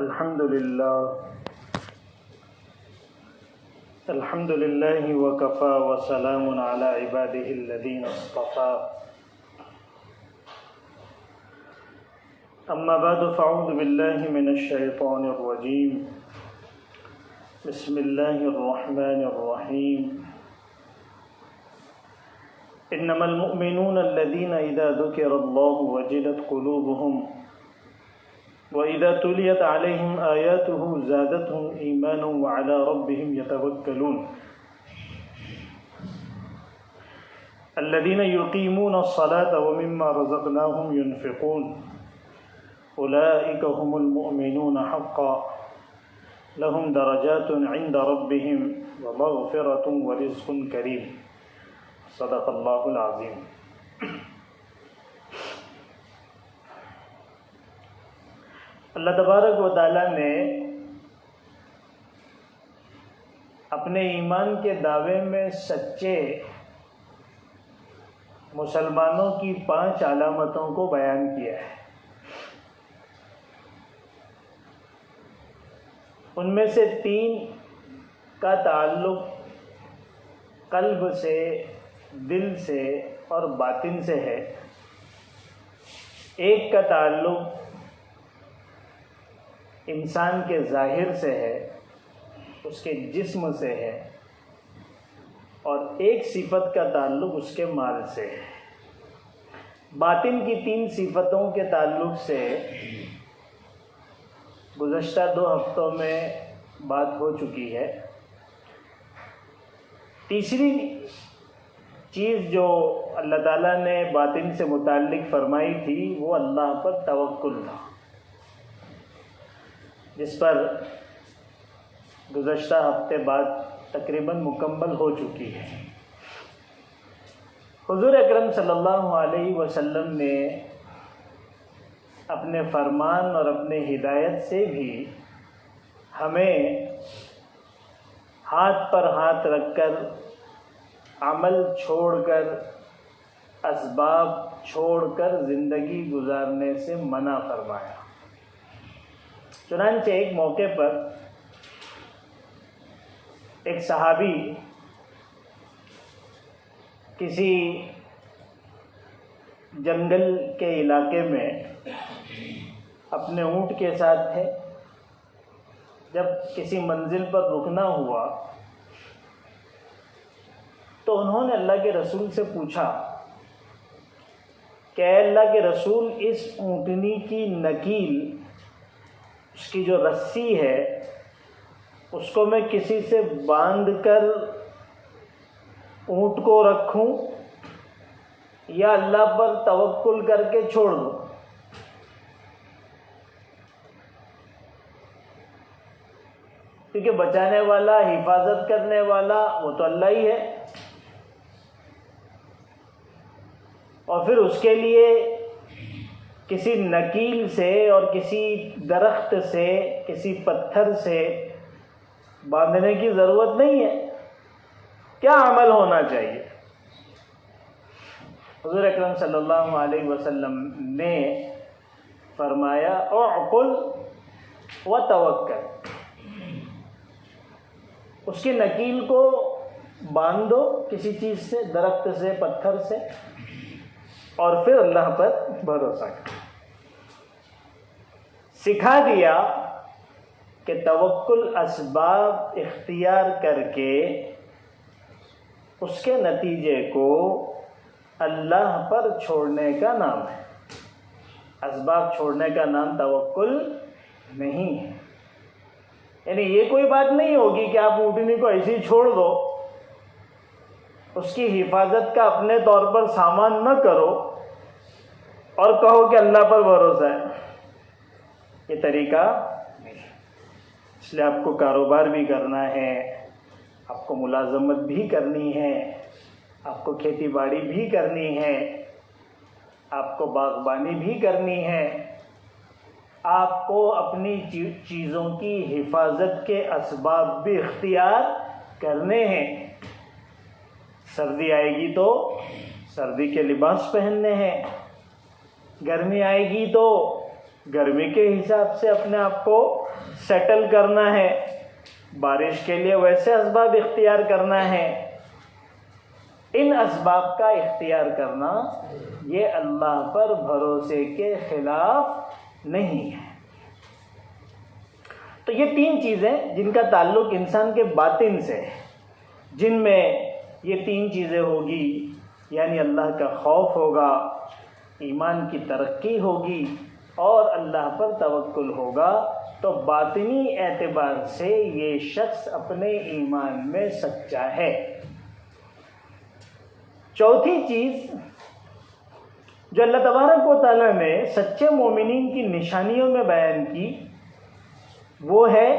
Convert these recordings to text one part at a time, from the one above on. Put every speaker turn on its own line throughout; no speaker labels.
الحمد لله وكفى وسلام على عباده الذين اصطفى أما بعد فأعوذ بالله من الشيطان الرجيم بسم الله الرحمن الرحيم إنما المؤمنون الذين إذا ذكر الله وجلت قلوبهم وَإِذَا تُلِيَتْ عَلَيْهِمْ آيَاتُهُ زَادَتْهُمْ إِيمَانًا وَعَلَى رَبِّهِمْ يَتَوَكَّلُونَ الَّذِينَ يُقِيمُونَ الصَّلَاةَ وَمِمَّا رَزَقْنَاهُمْ يُنْفِقُونَ أُولَئِكَ هُمُ الْمُؤْمِنُونَ حَقًّا لَهُمْ دَرَجَاتٌ عِنْدَ رَبِّهِمْ وَمَغْفِرَةٌ وَرِزْقٌ كَرِيمٌ صدق اللہ العظیم۔ اللہ تبارک و تعالیٰ نے اپنے ایمان کے دعوے میں سچے مسلمانوں کی 5 علامتوں کو بیان کیا ہے۔ ان میں سے 3 کا تعلق قلب سے، دل سے اور باطن سے ہے، ایک کا تعلق انسان کے ظاہر سے ہے، اس کے جسم سے ہے، اور ایک صفت کا تعلق اس کے مال سے ہے۔ باطن کی 3 صفتوں کے تعلق سے گزشتہ 2 ہفتوں میں بات ہو چکی ہے۔ تیسری چیز جو اللہ تعالیٰ نے باطن سے متعلق فرمائی تھی وہ اللہ پر توکل تھا، جس پر گزشتہ ہفتے بعد تقریباً مکمل ہو چکی ہے۔ حضور اکرم صلی اللہ علیہ وسلم نے اپنے فرمان اور اپنے ہدایت سے بھی ہمیں ہاتھ پر ہاتھ رکھ کر، عمل چھوڑ کر، اسباب چھوڑ کر زندگی گزارنے سے منع فرمایا۔ چنانچہ ایک موقع پر ایک صحابی کسی جنگل کے علاقے میں اپنے اونٹ کے ساتھ تھے۔ جب کسی منزل پر رکنا ہوا تو انہوں نے اللہ کے رسول سے پوچھا کہ اے اللہ کے رسول، اس اونٹنی کی نکیل، اس کی جو رسی ہے، اس کو میں کسی سے باندھ کر اونٹ کو رکھوں یا اللہ پر توکل کر کے چھوڑ دوں؟ کیونکہ بچانے والا، حفاظت کرنے والا وہ تو اللہ ہی ہے، اور پھر اس کے لیے کسی نکیل سے اور کسی درخت سے، کسی پتھر سے باندھنے کی ضرورت نہیں ہے۔ کیا عمل ہونا چاہیے؟ حضور اکرم صلی اللہ علیہ وسلم نے فرمایا اعقل وتوکل، اس کی نکیل کو باندھ دو کسی چیز سے، درخت سے، پتھر سے، اور پھر اللہ پر بھروسہ کرو۔ سکھا دیا کہ توکل اسباب اختیار کر کے اس کے نتیجے کو اللہ پر چھوڑنے کا نام ہے۔ اسباب چھوڑنے کا نام توکل نہیں ہے۔ یعنی یہ کوئی بات نہیں ہوگی کہ آپ اونٹنی کو ایسے ہی چھوڑ دو، اس کی حفاظت کا اپنے طور پر سامان نہ کرو اور کہو کہ اللہ پر بھروسہ ہے۔ یہ طریقہ نہیں، اس لیے آپ کو کاروبار بھی کرنا ہے، آپ کو ملازمت بھی کرنی ہے، آپ کو کھیتی باڑی بھی کرنی ہے، آپ کو باغبانی بھی کرنی ہے، آپ کو اپنی چیزوں کی حفاظت کے اسباب بھی اختیار کرنے ہیں۔ سردی آئے گی تو سردی کے لباس پہننے ہیں، گرمی آئے گی تو گرمی کے حساب سے اپنے آپ کو سیٹل کرنا ہے، بارش کے لیے ویسے اسباب اختیار کرنا ہے، ان اسباب کا اختیار کرنا یہ اللہ پر بھروسے کے خلاف نہیں ہے۔ تو یہ تین چیزیں جن کا تعلق انسان کے باطن سے ہے، جن میں یہ تین چیزیں ہوگی، یعنی اللہ کا خوف ہوگا، ایمان کی ترقی ہوگی اور اللہ پر توکل ہوگا، تو باطنی اعتبار سے یہ شخص اپنے ایمان میں سچا ہے۔ چوتھی چیز جو اللہ تبارک و تعالیٰ نے سچے مومنین کی نشانیوں میں بیان کی، وہ ہے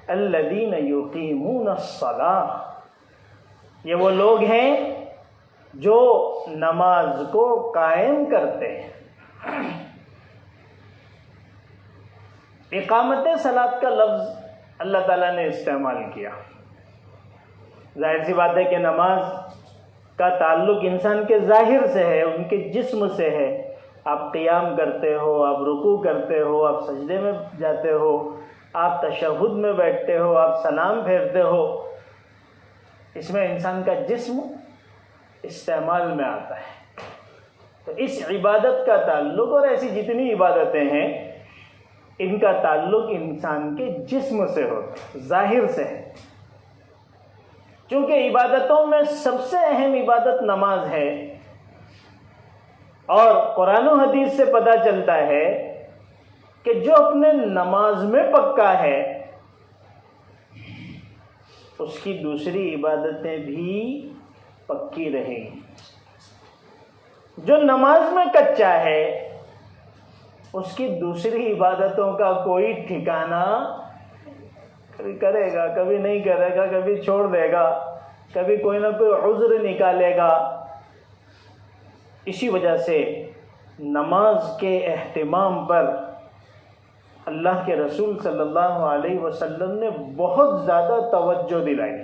الذین یقیمون الصلاۃ۔ یہ وہ لوگ ہیں جو نماز کو قائم کرتے ہیں۔ اقامت صلاۃ کا لفظ اللہ تعالیٰ نے استعمال کیا۔ ظاہر سی بات ہے کہ نماز کا تعلق انسان کے ظاہر سے ہے، ان کے جسم سے ہے۔ آپ قیام کرتے ہو، آپ رکوع کرتے ہو، آپ سجدے میں جاتے ہو، آپ تشہد میں بیٹھتے ہو، آپ سلام پھیرتے ہو، اس میں انسان کا جسم استعمال میں آتا ہے۔ تو اس عبادت کا تعلق اور ایسی جتنی عبادتیں ہیں ان کا تعلق انسان کے جسم سے ہوتا ہے، ظاہر سے ہے۔ چونکہ عبادتوں میں سب سے اہم عبادت نماز ہے، اور قرآن و حدیث سے پتہ چلتا ہے کہ جو اپنے نماز میں پکا ہے اس کی دوسری عبادتیں بھی پکی رہیں گی۔ جو نماز میں کچا ہے اس کی دوسری عبادتوں کا کوئی ٹھکانہ، کبھی کرے گا، کبھی نہیں کرے گا، کبھی چھوڑ دے گا، کبھی کوئی نہ کوئی عذر نکالے گا۔ اسی وجہ سے نماز کے اہتمام پر اللہ کے رسول صلی اللہ علیہ وسلم نے بہت زیادہ توجہ دلائی۔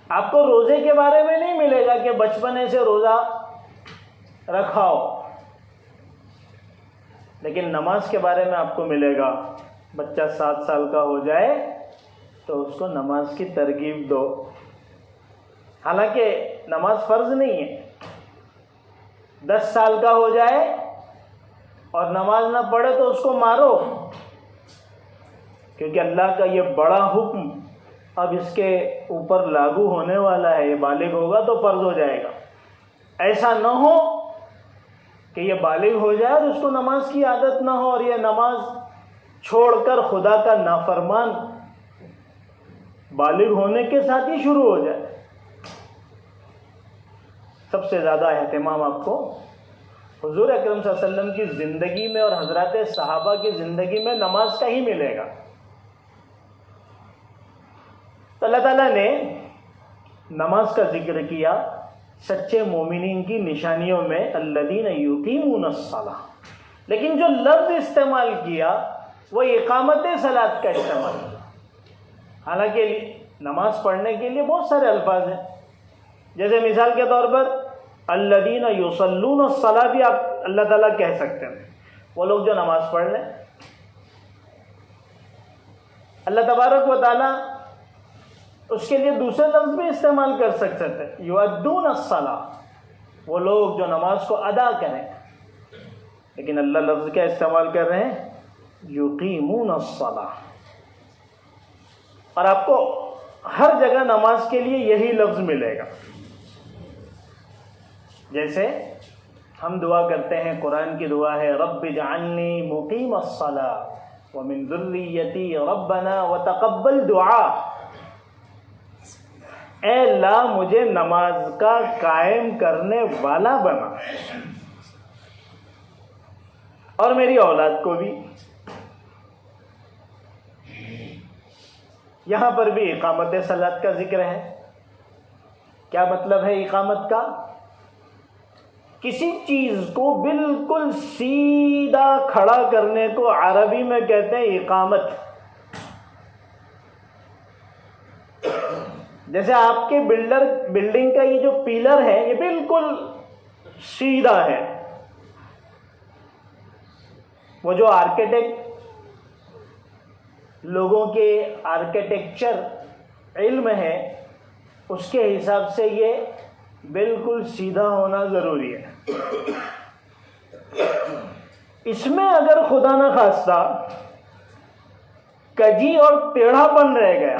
آپ کو روزے کے بارے میں نہیں ملے گا کہ بچپنے سے روزہ رکھاؤ، لیکن نماز کے بارے میں آپ کو ملے گا۔ بچہ 7 سال کا ہو جائے تو اس کو نماز کی ترغیب دو، حالانکہ نماز فرض نہیں ہے۔ 10 سال کا ہو جائے اور نماز نہ پڑھے تو اس کو مارو، کیونکہ اللہ کا یہ بڑا حکم اب اس کے اوپر لاگو ہونے والا ہے۔ یہ بالغ ہوگا تو فرض ہو جائے گا۔ ایسا نہ ہو کہ یہ بالغ ہو جائے اور اس کو نماز کی عادت نہ ہو اور یہ نماز چھوڑ کر خدا کا نافرمان بالغ ہونے کے ساتھ ہی شروع ہو جائے۔ سب سے زیادہ اہتمام آپ کو حضور اکرم صلی اللہ علیہ وسلم کی زندگی میں اور حضرات صحابہ کی زندگی میں نماز کا ہی ملے گا۔ تو اللہ تعالیٰ نے نماز کا ذکر کیا سچے مومنین کی نشانیوں میں الذین یقیمون الصلاۃ، لیکن جو لفظ استعمال کیا وہ اقامت صلاۃ کا استعمال کیا۔ حالانکہ نماز پڑھنے کے لیے بہت سارے الفاظ ہیں، جیسے مثال کے طور پر الذین یصلون الصلاۃ بھی آپ اللہ تعالیٰ کہہ سکتے ہیں، وہ لوگ جو نماز پڑھ لیں۔ اللہ تبارک و تعالیٰ اس کے لیے دوسرے لفظ بھی استعمال کر سکتے تھے، یؤدون الصلاۃ، وہ لوگ جو نماز کو ادا کریں، لیکن اللہ لفظ کیا استعمال کر رہے ہیں؟ یقیمون الصلاۃ۔ اور آپ کو ہر جگہ نماز کے لیے یہی لفظ ملے گا۔ جیسے ہم دعا کرتے ہیں، قرآن کی دعا ہے رب اجعلنی مقیم الصلاۃ ومن ذریتی ربنا وتقبل دعاء، اے اللہ مجھے نماز کا قائم کرنے والا بنا اور میری اولاد کو بھی۔ یہاں پر بھی اقامت صلاۃ کا ذکر ہے۔ کیا مطلب ہے اقامت کا؟ کسی چیز کو بالکل سیدھا کھڑا کرنے کو عربی میں کہتے ہیں اقامت۔ جیسے آپ کے بلڈنگ کا یہ جو پیلر ہے یہ بالکل سیدھا ہے، وہ جو آرکیٹیکٹ لوگوں کے آرکیٹیکچر علم ہے اس کے حساب سے یہ بالکل سیدھا ہونا ضروری ہے. اس میں اگر خدا نہ خواستہ کجی اور ٹیڑھا پن رہ گیا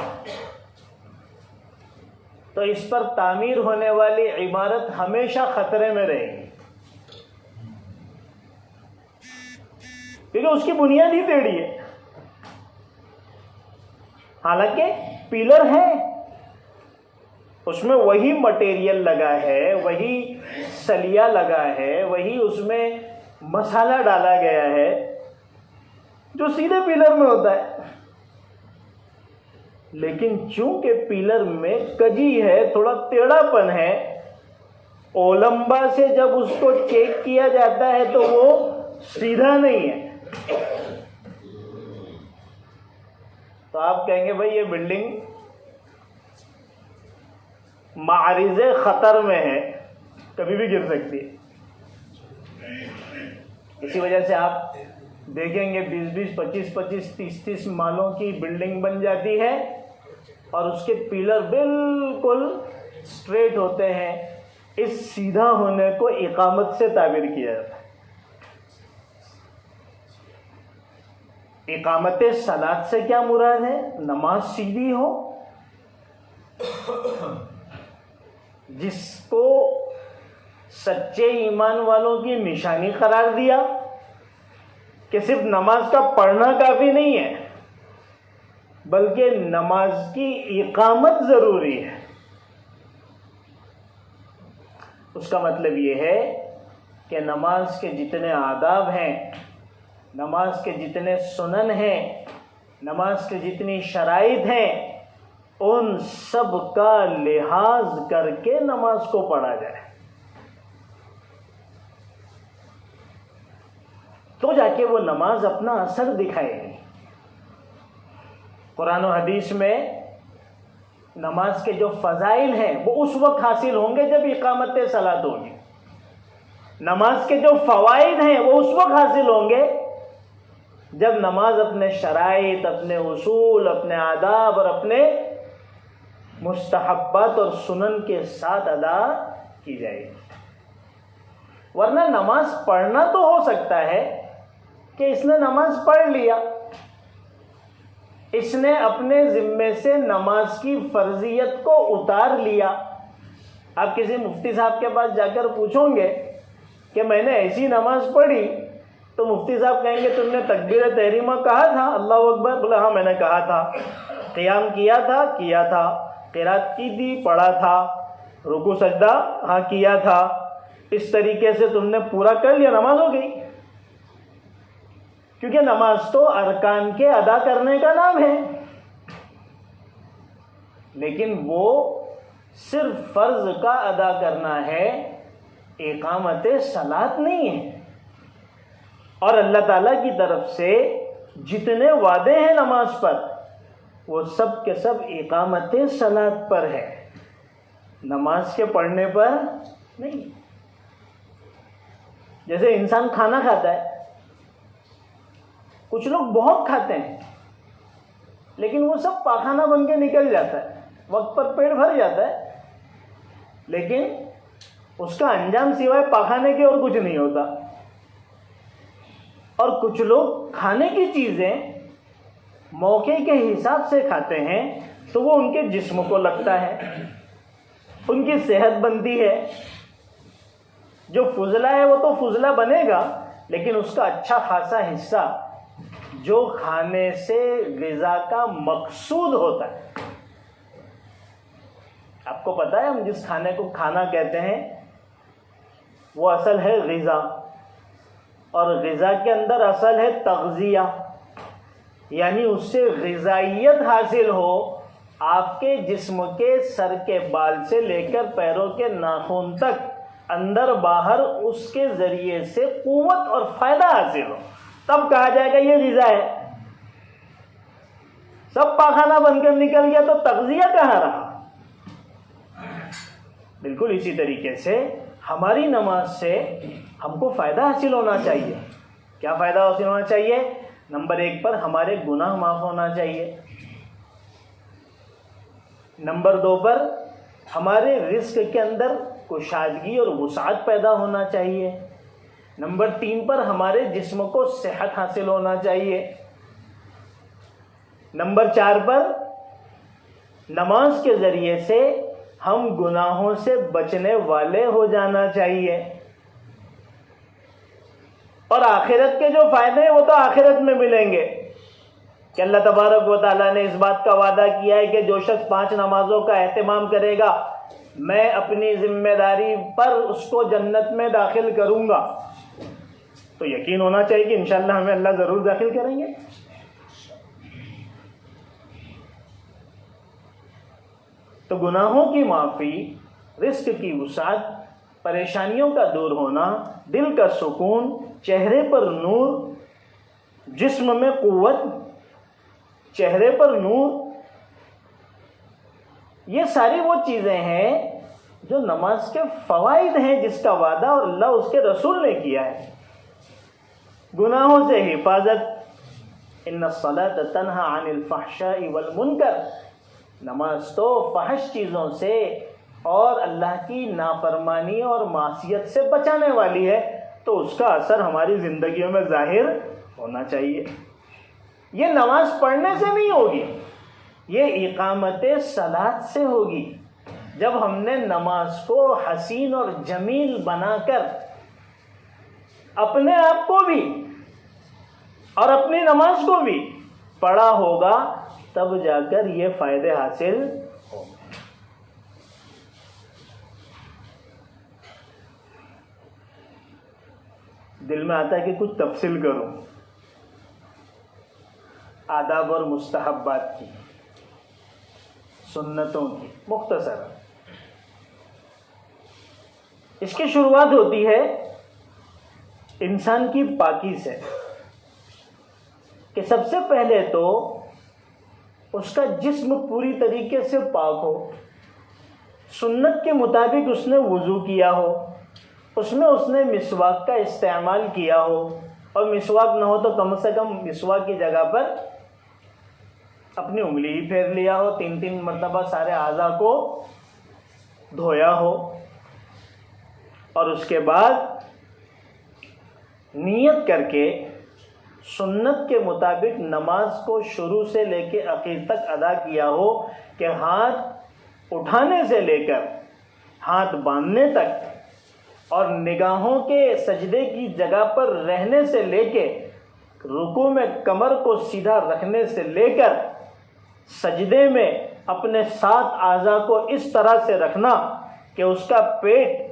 تو اس پر تعمیر ہونے والی عمارت ہمیشہ خطرے میں رہے گی، کیونکہ اس کی بنیاد ہی ٹیڑھی ہے. حالانکہ پلر ہے، اس میں وہی مٹیریل لگا ہے، وہی سلیہ لگا ہے، وہی اس میں مسالہ ڈالا گیا ہے جو سیدھے پلر میں ہوتا ہے. لیکن چونکہ پلر میں کجی ہے، تھوڑا ٹیڑھا پن ہے، اولمبا سے جب اس کو چیک کیا جاتا ہے تو وہ سیدھا نہیں ہے. تو آپ کہیں گے بھائی یہ بلڈنگ معرض خطر میں ہے، کبھی بھی گر سکتی ہے. اسی وجہ سے آپ دیکھیں گے 20-20, 25-25, 30-30 مالوں کی بلڈنگ بن جاتی ہے اور اس کے پلر بالکل اسٹریٹ ہوتے ہیں. اس سیدھا ہونے کو اقامت سے تعبیر کیا جاتا ہے. اقامت صلاۃ سے کیا مراد ہے؟ نماز سیدھی ہو، جس کو سچے ایمان والوں کی نشانی قرار دیا کہ صرف نماز کا پڑھنا کافی نہیں ہے بلکہ نماز کی اقامت ضروری ہے. اس کا مطلب یہ ہے کہ نماز کے جتنے آداب ہیں، نماز کے جتنے سنن ہیں، نماز کے جتنی شرائط ہیں، ان سب کا لحاظ کر کے نماز کو پڑھا جائے تو جا کے وہ نماز اپنا اثر دکھائے گی. قرآن و حدیث میں نماز کے جو فضائل ہیں وہ اس وقت حاصل ہوں گے جب اقامت صلاۃ ہوگی. نماز کے جو فوائد ہیں وہ اس وقت حاصل ہوں گے جب نماز اپنے شرائط، اپنے اصول، اپنے آداب اور اپنے مستحبات اور سنن کے ساتھ ادا کی جائے گی. ورنہ نماز پڑھنا تو ہو سکتا ہے کہ اس نے نماز پڑھ لیا، اس نے اپنے ذمے سے نماز کی فرضیت کو اتار لیا. آپ کسی مفتی صاحب کے پاس جا کر پوچھو گے کہ میں نے ایسی نماز پڑھی تو مفتی صاحب کہیں گے تم نے تکبیر تحریمہ کہا تھا، اللہ اکبر؟ بولا ہاں میں نے کہا تھا. قیام کیا تھا، قرات کی تھی، پڑھا تھا، رکوع سجدہ ہاں کیا تھا. اس طریقے سے تم نے پورا کر لیا، نماز ہو گئی. کیونکہ نماز تو ارکان کے ادا کرنے کا نام ہے، لیکن وہ صرف فرض کا ادا کرنا ہے، اقامت صلاۃ نہیں ہے. اور اللہ تعالیٰ کی طرف سے جتنے وعدے ہیں نماز پر وہ سب کے سب اقامت صلاۃ پر ہے، نماز کے پڑھنے پر نہیں. جیسے انسان کھانا کھاتا ہے، کچھ لوگ بہت کھاتے ہیں لیکن وہ سب پاخانہ بن کے نکل جاتا ہے، وقت پر پیٹ بھر جاتا ہے لیکن اس کا انجام سوائے پاخانے کے اور کچھ نہیں ہوتا. اور کچھ لوگ کھانے کی چیزیں موقع کے حساب سے کھاتے ہیں تو وہ ان کے جسم کو لگتا ہے، ان کی صحت بنتی ہے. جو فضلہ ہے وہ تو فضلہ بنے گا لیکن اس کا اچھا خاصا حصہ جو کھانے سے غذا کا مقصود ہوتا ہے. آپ کو پتا ہے ہم جس کھانے کو کھانا کہتے ہیں وہ اصل ہے غذا، اور غذا کے اندر اصل ہے تغذیہ، یعنی اس سے غذائیت حاصل ہو، آپ کے جسم کے سر کے بال سے لے کر پیروں کے ناخن تک اندر باہر اس کے ذریعے سے قوت اور فائدہ حاصل ہو، تب کہا جائے گا یہ غذا ہے. سب پاخانہ بن کر نکل گیا تو تغذیہ کہاں رہا؟ بالکل اسی طریقے سے ہماری نماز سے ہم کو فائدہ حاصل ہونا چاہیے. کیا فائدہ حاصل ہونا چاہیے؟ نمبر 1 پر ہمارے گناہ معاف ہونا چاہیے، نمبر 2 پر ہمارے رزق کے اندر کشادگی اور وسعت پیدا ہونا چاہیے، نمبر 3 پر ہمارے جسم کو صحت حاصل ہونا چاہیے، نمبر 4 پر نماز کے ذریعے سے ہم گناہوں سے بچنے والے ہو جانا چاہیے، اور آخرت کے جو فائدے ہیں وہ تو آخرت میں ملیں گے کہ اللہ تبارک و تعالیٰ نے اس بات کا وعدہ کیا ہے کہ جو شخص 5 نمازوں کا اہتمام کرے گا میں اپنی ذمہ داری پر اس کو جنت میں داخل کروں گا، تو یقین ہونا چاہیے کہ انشاءاللہ ہمیں اللہ ضرور داخل کریں گے۔ تو گناہوں کی معافی، رزق کی وسعت، پریشانیوں کا دور ہونا، دل کا سکون، چہرے پر نور، جسم میں قوت، چہرے پر نور، یہ ساری وہ چیزیں ہیں جو نماز کے فوائد ہیں جس کا وعدہ اور اللہ اس کے رسول نے کیا ہے۔ گناہوں سے حفاظت، ان الصلاۃ تنہی عن الفحشاء والمنکر، نماز تو فحش چیزوں سے اور اللہ کی نافرمانی اور معصیت سے بچانے والی ہے، تو اس کا اثر ہماری زندگیوں میں ظاہر ہونا چاہیے۔ یہ نماز پڑھنے سے نہیں ہوگی، یہ اقامت صلاۃ سے ہوگی، جب ہم نے نماز کو حسین اور جمیل بنا کر اپنے آپ کو بھی اور اپنی نماز کو بھی پڑھا ہوگا، تب جا کر یہ فائدے حاصل ہوں گے۔ دل میں آتا ہے کہ کچھ تفصیل کروں آداب اور مستحبات کی، سنتوں کی، مختصر۔ اس کی شروعات ہوتی ہے انسان کی پاکی سے، کہ سب سے پہلے تو اس کا جسم پوری طریقے سے پاک ہو، سنت کے مطابق اس نے وضو کیا ہو، اس نے مسواک کا استعمال کیا ہو، اور مسواک نہ ہو تو کم سے کم مسواک کی جگہ پر اپنی انگلی ہی پھیر لیا ہو، 3 مرتبہ سارے اعضاء کو دھویا ہو، اور اس کے بعد نیت کر کے سنت کے مطابق نماز کو شروع سے لے کے آخر تک ادا کیا ہو، کہ ہاتھ اٹھانے سے لے کر ہاتھ باندھنے تک اور نگاہوں کے سجدے کی جگہ پر رہنے سے لے کے رکوع میں کمر کو سیدھا رکھنے سے لے کر سجدے میں اپنے 7 اعضاء کو اس طرح سے رکھنا کہ اس کا پیٹ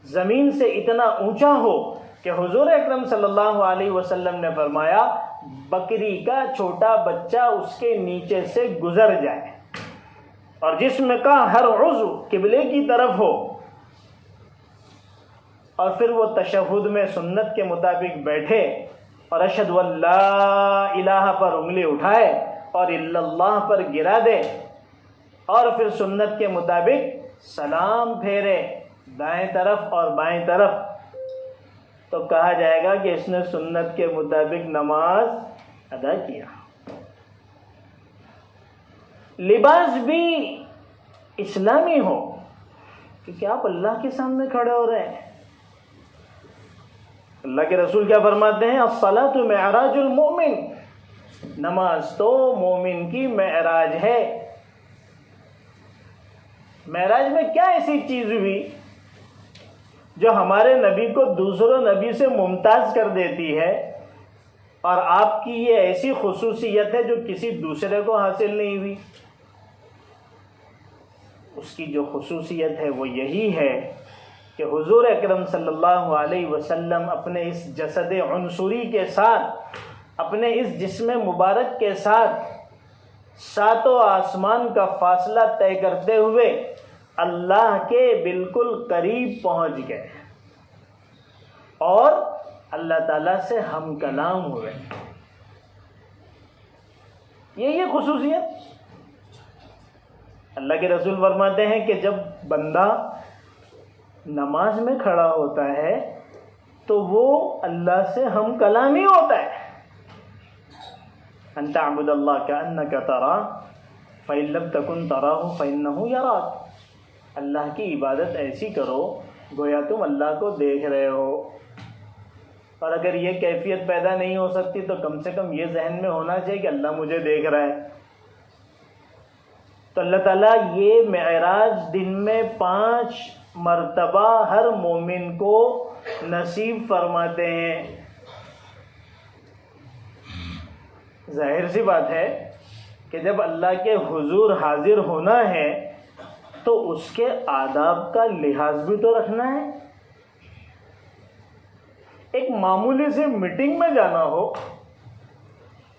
زمین سے اتنا اونچا ہو کہ حضور اکرم صلی اللہ علیہ وسلم نے فرمایا بکری کا چھوٹا بچہ اس کے نیچے سے گزر جائے، اور جسم کا ہر عضو قبلے کی طرف ہو، اور پھر وہ تشہد میں سنت کے مطابق بیٹھے اور اشہد ان لا الہ پر انگلی اٹھائے اور الا اللہ پر گرا دے، اور پھر سنت کے مطابق سلام پھیرے دائیں طرف اور بائیں طرف، تو کہا جائے گا کہ اس نے سنت کے مطابق نماز ادا کیا۔ لباس بھی اسلامی ہو، کیونکہ آپ اللہ کے سامنے کھڑے ہو رہے ہیں۔ اللہ کے رسول کیا فرماتے ہیں؟ الصلاۃ معراج المؤمن، نماز تو مومن کی معراج ہے۔ معراج میں کیا ایسی چیز ہوئی جو ہمارے نبی کو دوسروں نبی سے ممتاز کر دیتی ہے، اور آپ کی یہ ایسی خصوصیت ہے جو کسی دوسرے کو حاصل نہیں ہوئی؟ اس کی جو خصوصیت ہے وہ یہی ہے کہ حضور اکرم صلی اللہ علیہ وسلم اپنے اس جسد عنصری کے ساتھ، اپنے اس جسم مبارک کے ساتھ 7 آسمان کا فاصلہ طے کرتے ہوئے اللہ کے بالکل قریب پہنچ گئے اور اللہ تعالیٰ سے ہم کلام ہوئے۔ یہ خصوصیت اللہ کے رسول فرماتے ہیں کہ جب بندہ نماز میں کھڑا ہوتا ہے تو وہ اللہ سے ہم کلامی ہوتا ہے، ان تعبد اللہ کأنک تراہ فإن لم تکن تراہ فإنہ یراک، اللہ کی عبادت ایسی کرو گویا تم اللہ کو دیکھ رہے ہو. اور اگر یہ کیفیت پیدا نہیں ہو سکتی تو کم سے کم یہ ذہن میں ہونا چاہیے کہ اللہ مجھے دیکھ رہا ہے. تو اللہ تعالیٰ یہ معراج دن میں 5 مرتبہ ہر مومن کو نصیب فرماتے ہیں. ظاہر سی بات ہے کہ جب اللہ کے حضور حاضر ہونا ہے تو اس کے آداب کا لحاظ بھی تو رکھنا ہے. ایک معمولی سی میٹنگ میں جانا ہو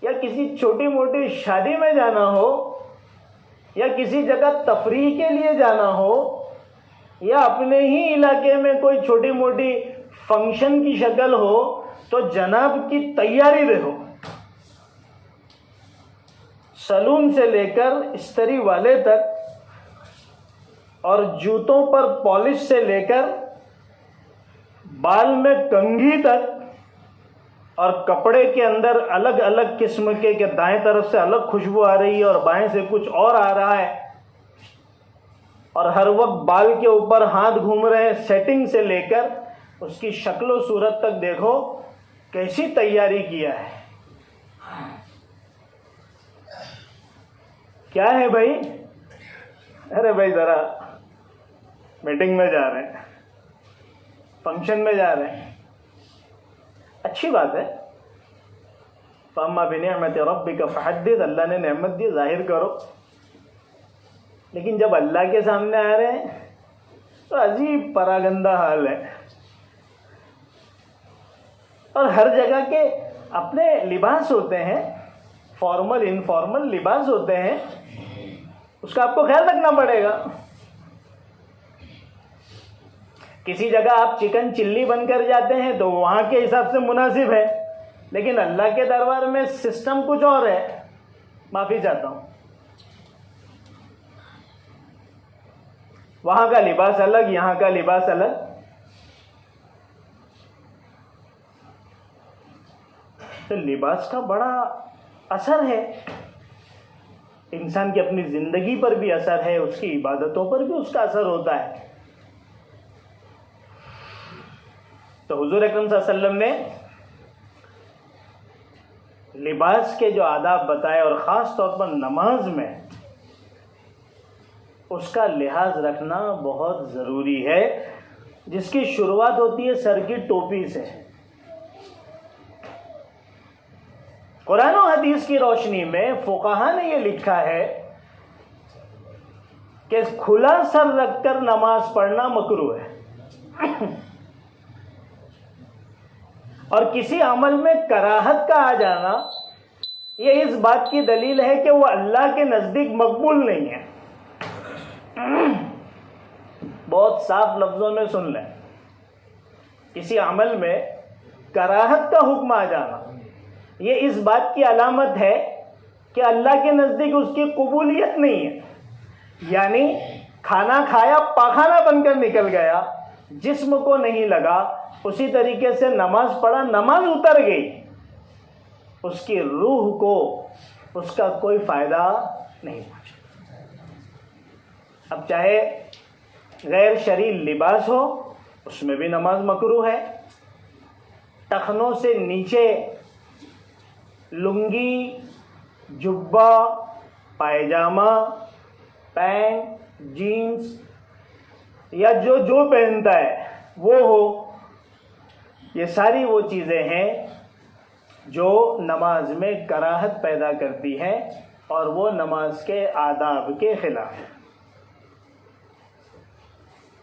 یا کسی چھوٹی موٹی شادی میں جانا ہو یا کسی جگہ تفریح کے لیے جانا ہو یا اپنے ہی علاقے میں کوئی چھوٹی موٹی فنکشن کی شکل ہو تو جناب کی تیاری رہو. سلون سے لے کر استری والے تک اور جوتوں پر پالش سے لے کر بال میں کنگھی تک اور کپڑے کے اندر الگ الگ قسم کے کہ دائیں طرف سے الگ خوشبو آ رہی ہے اور بائیں سے کچھ اور آ رہا ہے، اور ہر وقت بال کے اوپر ہاتھ گھوم رہے ہیں. سیٹنگ سے لے کر اس کی شکل و صورت تک دیکھو کیسی تیاری کیا ہے. کیا ہے بھائی؟ ارے بھائی ذرا میٹنگ میں جا رہے ہیں، فنکشن میں جا رہے ہیں، اچھی بات ہے. فَأَمَّا بِنِعْمَةِ رَبِّكَ فَحَدِّثْ، اللہ نے نعمت دی ظاہر کرو. لیکن جب اللہ کے سامنے آ رہے ہیں تو عجیب پراگندہ حال ہے. اور ہر جگہ کے اپنے لباس ہوتے ہیں، فارمل انفارمل لباس ہوتے ہیں، اس کا آپ کو خیال رکھنا پڑے گا. کسی جگہ آپ چکن چلی بن کر جاتے ہیں تو وہاں کے حساب سے مناسب ہے، لیکن اللہ کے دربار میں سسٹم کچھ اور ہے. معافی چاہتا ہوں، وہاں کا لباس الگ، یہاں کا لباس الگ. تو لباس کا بڑا اثر ہے، انسان کی اپنی زندگی پر بھی اثر ہے، اس کی عبادتوں پر بھی اس کا اثر ہوتا ہے. تو حضور اکرم صلی اللہ علیہ وسلم نے لباس کے جو آداب بتائے اور خاص طور پر نماز میں اس کا لحاظ رکھنا بہت ضروری ہے، جس کی شروعات ہوتی ہے سر کی ٹوپی سے. قرآن و حدیث کی روشنی میں فقہا نے یہ لکھا ہے کہ کھلا سر رکھ کر نماز پڑھنا مکروہ ہے، اور کسی عمل میں کراہت کا آ جانا یہ اس بات کی دلیل ہے کہ وہ اللہ کے نزدیک مقبول نہیں ہے. بہت صاف لفظوں میں سن لیں، کسی عمل میں کراہت کا حکم آ جانا یہ اس بات کی علامت ہے کہ اللہ کے نزدیک اس کی قبولیت نہیں ہے. یعنی کھانا کھایا پاخانہ بن کر نکل گیا، جسم کو نہیں لگا، اسی طریقے سے نماز پڑھا، نماز اتر گئی، اس کی روح کو اس کا کوئی فائدہ نہیں پہنچا. اب چاہے غیر شرعی لباس ہو اس میں بھی نماز مکروہ ہے. ٹخنوں سے نیچے لنگی، جبہ، پائجامہ، پینٹ، جینز یا جو پہنتا ہے وہ ہو، یہ ساری وہ چیزیں ہیں جو نماز میں کراہت پیدا کرتی ہیں اور وہ نماز کے آداب کے خلاف ہے.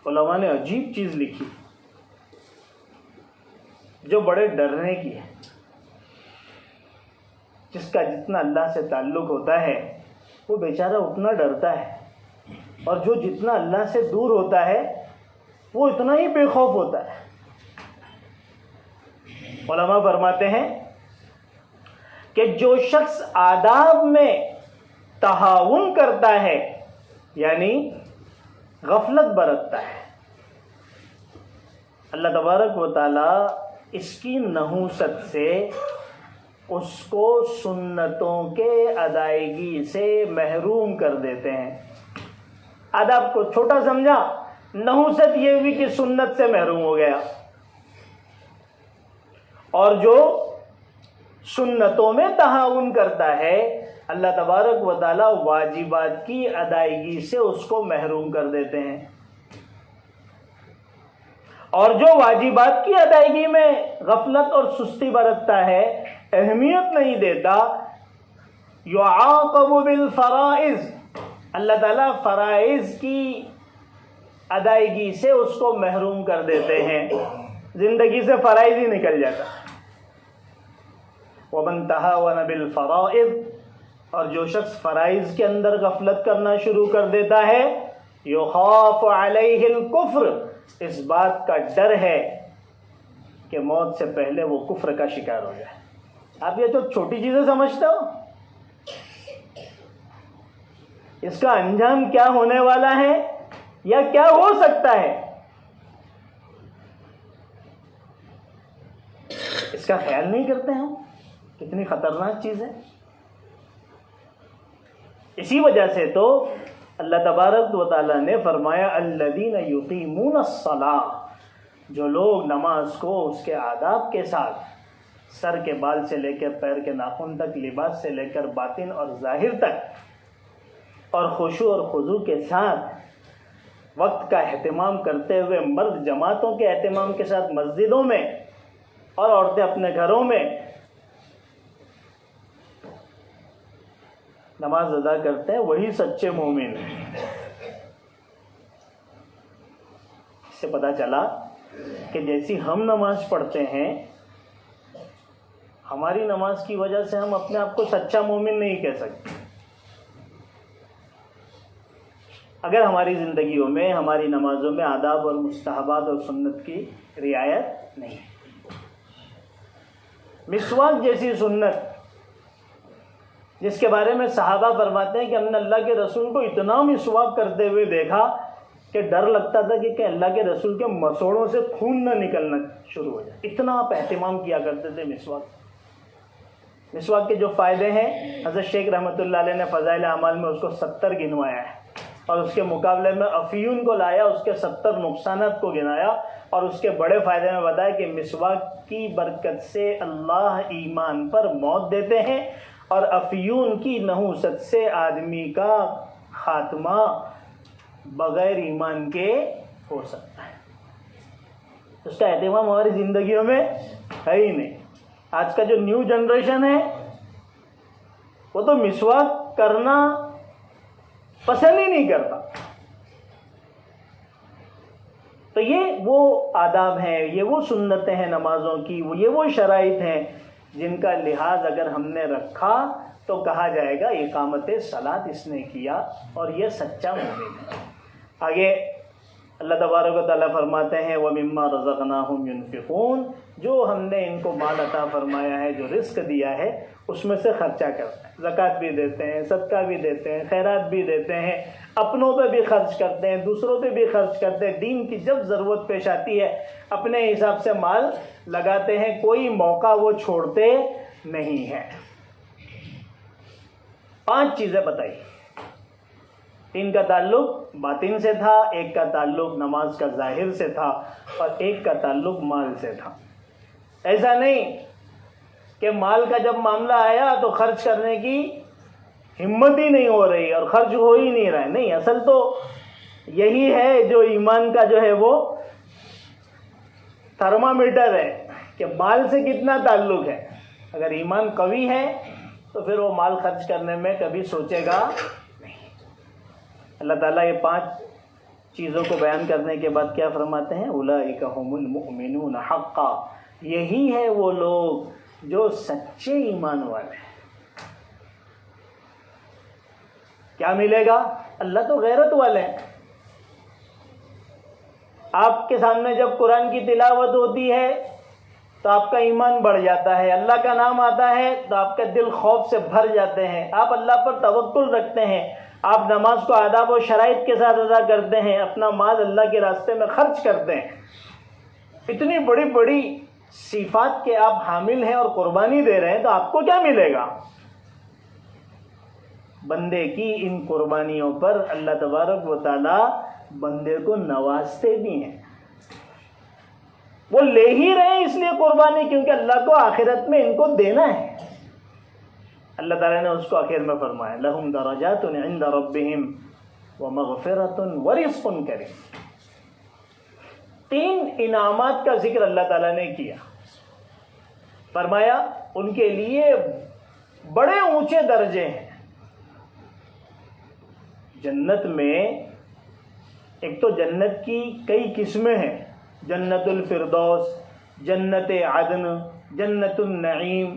علماء نے عجیب چیز لکھی جو بڑے ڈرنے کی ہے. جس کا جتنا اللہ سے تعلق ہوتا ہے وہ بیچارہ اتنا ڈرتا ہے، اور جو جتنا اللہ سے دور ہوتا ہے وہ اتنا ہی بے خوف ہوتا ہے. علماء فرماتے ہیں کہ جو شخص آداب میں تہاون کرتا ہے یعنی غفلت برتتا ہے، اللہ تبارک و تعالی اس کی نحوست سے اس کو سنتوں کے ادائیگی سے محروم کر دیتے ہیں۔ آداب کو چھوٹا سمجھا، نحوست یہ ہوئی کہ سنت سے محروم ہو گیا، اور جو سنتوں میں تعاون کرتا ہے اللہ تبارک و تعالی واجبات کی ادائیگی سے اس کو محروم کر دیتے ہیں، اور جو واجبات کی ادائیگی میں غفلت اور سستی برتتا ہے، اہمیت نہیں دیتا، یعاقب بالفرائض، اللہ تعالیٰ فرائض کی ادائیگی سے اس کو محروم کر دیتے ہیں، زندگی سے فرائض ہی نکل جاتا۔ وَمَن تَهَاوَنَ بِالْفَرَائِض، اور جو شخص فرائض کے اندر غفلت کرنا شروع کر دیتا ہے، يُخَافُ عَلَيْهِ الْكُفْرُ، اس بات کا ڈر ہے کہ موت سے پہلے وہ کفر کا شکار ہو جائے۔ آپ یہ تو چھوٹی چیزیں سمجھتے ہو، اس کا انجام کیا ہونے والا ہے یا کیا ہو سکتا ہے، اس کا خیال نہیں کرتے ہم، کتنی خطرناک چیز ہے۔ اسی وجہ سے تو اللہ تبارک و تعالیٰ نے فرمایا الذین یقیمون الصلاۃ، جو لوگ نماز کو اس کے آداب کے ساتھ، سر کے بال سے لے کر پیر کے ناخن تک، لباس سے لے کر باطن اور ظاہر تک، اور خشوع اور خضوع کے ساتھ وقت کا اہتمام کرتے ہوئے، مرد جماعتوں کے اہتمام کے ساتھ مسجدوں میں اور عورتیں اپنے گھروں میں نماز ادا کرتے ہیں، وہی سچے مومن ہیں۔ اس سے پتہ چلا کہ جیسی ہم نماز پڑھتے ہیں، ہماری نماز کی وجہ سے ہم اپنے آپ کو سچا مومن نہیں کہہ سکتے۔ اگر ہماری زندگیوں میں، ہماری نمازوں میں آداب اور مستحبات اور سنت کی رعایت نہیں ہے۔ مسواک جیسی سنت، جس کے بارے میں صحابہ فرماتے ہیں کہ ہم نے اللہ کے رسول کو اتنا مسواک کرتے ہوئے دیکھا کہ ڈر لگتا تھا کہ اللہ کے رسول کے مسوڑوں سے خون نہ نکلنا شروع ہو جائے، اتنا آپ اہتمام کیا کرتے تھے مسواک کے جو فائدے ہیں، حضرت شیخ رحمۃ اللہ علیہ نے فضائل اعمال میں اس کو 70 گنوایا ہے، اور اس کے مقابلے میں افیون کو لایا، اس کے 70 نقصانات کو گنایا، اور اس کے بڑے فائدے میں بتایا کہ مسواک کی برکت سے اللہ ایمان پر موت دیتے ہیں، اور افیون کی نحوست سے آدمی کا خاتمہ بغیر ایمان کے ہو سکتا ہے۔ اس کا اہتمام ہماری زندگیوں میں ہے ہی نہیں۔ آج کا جو نیو جنریشن ہے وہ تو مسواک کرنا پسند ہی نہیں کرتا۔ تو یہ وہ آداب ہیں، یہ وہ سنتیں ہیں نمازوں کی، یہ وہ شرائط ہیں جن کا لحاظ اگر ہم نے رکھا تو کہا جائے گا اقامت صلاۃ اس نے کیا اور یہ سچا مومن ہے۔ آگے اللہ تبارک و تعالیٰ فرماتے ہیں وَمِمَّا رَزَقْنَاهُمْ يُنْفِقُونَ، جو ہم نے ان کو مال عطا فرمایا ہے، جو رزق دیا ہے، اس میں سے خرچہ کرتے ہیں، زکوٰۃ بھی دیتے ہیں، صدقہ بھی دیتے ہیں، خیرات بھی دیتے ہیں، اپنوں پہ بھی خرچ کرتے ہیں، دوسروں پہ بھی خرچ کرتے ہیں، دین کی جب ضرورت پیش آتی ہے اپنے حساب سے مال لگاتے ہیں، کوئی موقع وہ چھوڑتے نہیں ہیں۔ 5 چیزیں بتائی، 3 کا تعلق باطن سے تھا، 1 کا تعلق نماز کا ظاہر سے تھا، اور 1 کا تعلق مال سے تھا۔ ایسا نہیں کہ مال کا جب معاملہ آیا تو خرچ کرنے کی ہمت ہی نہیں ہو رہی اور خرچ ہو ہی نہیں رہا ہے، نہیں، اصل تو یہی ہے جو ایمان کا جو ہے وہ تھرمامیٹر ہے کہ مال سے کتنا تعلق ہے۔ اگر ایمان قوی ہے تو پھر وہ مال خرچ کرنے میں کبھی سوچے گا نہیں۔ اللہ تعالیٰ یہ 5 چیزوں کو بیان کرنے کے بعد کیا فرماتے ہیں؟ اولئک هم المؤمنون حقا، یہی ہے وہ لوگ جو سچے ایمان والے ہیں۔ کیا ملے گا؟ اللہ تو غیرت والے ہیں۔ آپ کے سامنے جب قرآن کی تلاوت ہوتی ہے تو آپ کا ایمان بڑھ جاتا ہے، اللہ کا نام آتا ہے تو آپ کا دل خوف سے بھر جاتے ہیں، آپ اللہ پر توکل رکھتے ہیں، آپ نماز کو آداب و شرائط کے ساتھ ادا کرتے ہیں، اپنا مال اللہ کے راستے میں خرچ کرتے ہیں۔ اتنی بڑی بڑی صفات کے آپ حامل ہیں اور قربانی دے رہے ہیں تو آپ کو کیا ملے گا؟ بندے کی ان قربانیوں پر اللہ تبارک و تعالی بندے کو نوازتے بھی ہیں. وہ لے ہی رہے ہیں اس لیے قربانی کیونکہ اللہ کو آخرت میں ان کو دینا ہے. اللہ تعالیٰ نے اس کو آخر میں فرمایا لَهُمْ دَرَجَاتٌ عِنْدَ رَبِّهِمْ وَمَغْفِرَةٌ وَرِزْقٌ کریم. 3 انعامات کا ذکر اللہ تعالیٰ نے کیا. فرمایا ان کے لیے بڑے اونچے درجے ہیں. جنت میں ایک تو جنت کی کئی قسمیں ہیں. جنت الفردوس، جنت عدن، جنت النعیم،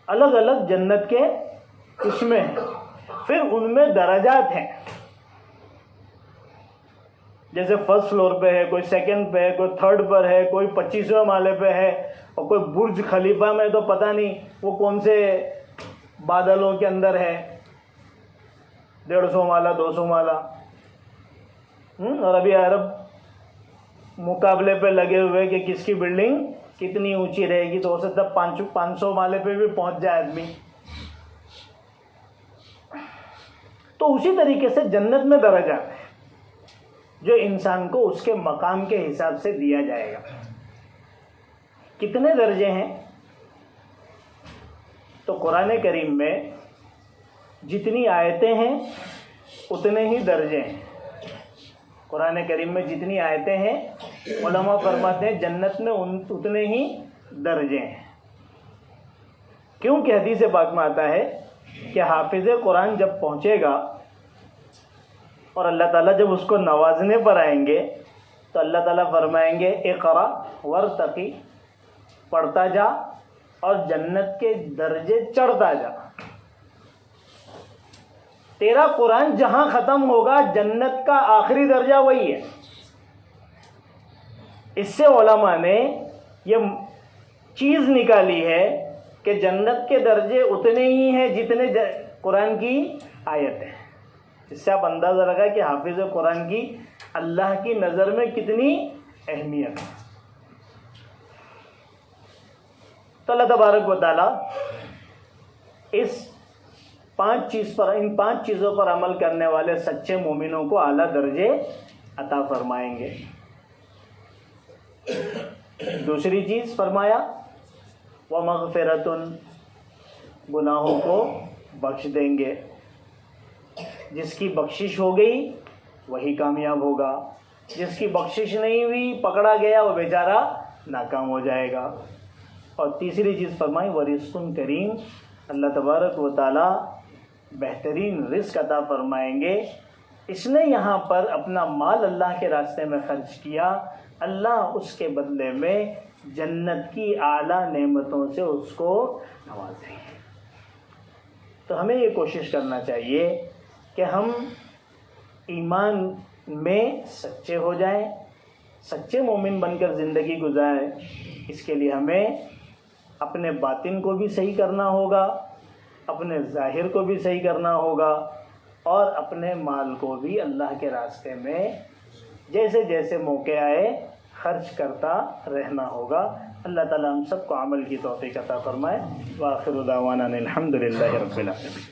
الگ الگ جنت کے قسمیں ہیں. پھر ان میں درجات ہیں. جیسے فرسٹ فلور پہ ہے، کوئی سیکنڈ پہ ہے، کوئی تھرڈ پر ہے، کوئی 25ویں مالے پہ ہے، اور کوئی برج خلیفہ میں تو پتہ نہیں وہ کون سے بادلوں کے اندر ہے، 150 مالا 200 مالا. اور ابھی عرب مقابلے پہ لگے ہوئے کہ کس کی بلڈنگ کتنی اونچی رہے گی، تو ہو سکتا ہے 500 مالے پہ بھی پہنچ جائے آدمی. تو اسی طریقے سے جنت میں درجات ہیں جو انسان کو اس کے مقام کے حساب سے دیا جائے گا. کتنے درجے ہیں؟ تو قرآن کریم میں جتنی آیتیں ہیں اتنے ہی درجے ہیں. قرآن کریم میں جتنی آیتیں ہیں علماء فرماتے ہیں جنت میں اتنے ہی درجے ہیں. کیونکہ حدیث پاک میں آتا ہے کہ حافظ قرآن جب پہنچے گا اور اللہ تعالیٰ جب اس کو نوازنے پر آئیں گے تو اللہ تعالیٰ فرمائیں گے اقرا ورتقی، پڑھتا جا اور جنت کے درجے چڑھتا جا. تیرا قرآن جہاں ختم ہوگا جنت کا آخری درجہ وہی ہے. اس سے علماء نے یہ چیز نکالی ہے کہ جنت کے درجے اتنے ہی ہیں جتنے قرآن کی آیت ہیں. اس سے آپ اندازہ لگائیں کہ حافظ قرآن کی اللہ کی نظر میں کتنی اہمیت ہے. تو اللہ تبارک و تعالیٰ ان 5 چیزوں پر عمل کرنے والے سچے مومنوں کو اعلیٰ درجے عطا فرمائیں گے. دوسری چیز فرمایا وَمَغْفِرَةٌ، گناہوں کو بخش دیں گے. جس کی بخشش ہو گئی وہی کامیاب ہوگا، جس کی بخشش نہیں ہوئی پکڑا گیا وہ بیچارہ ناکام ہو جائے گا. اور تیسری چیز فرمائی وَرِزْقٌ کریم، اللہ تبارک و تعالیٰ بہترین رزق عطا فرمائیں گے. اس نے یہاں پر اپنا مال اللہ کے راستے میں خرچ کیا، اللہ اس کے بدلے میں جنت کی اعلیٰ نعمتوں سے اس کو نوازیں گے. تو ہمیں یہ کوشش کرنا چاہیے کہ ہم ایمان میں سچے ہو جائیں، سچے مومن بن کر زندگی گزاریں. اس کے لیے ہمیں اپنے باطن کو بھی صحیح کرنا ہوگا، اپنے ظاہر کو بھی صحیح کرنا ہوگا، اور اپنے مال کو بھی اللہ کے راستے میں جیسے جیسے موقع آئے خرچ کرتا رہنا ہوگا. اللہ تعالیٰ ہم سب کو عمل کی توفیق عطا فرمائے. وآخر دعوانا الحمد للہ رب العالمین.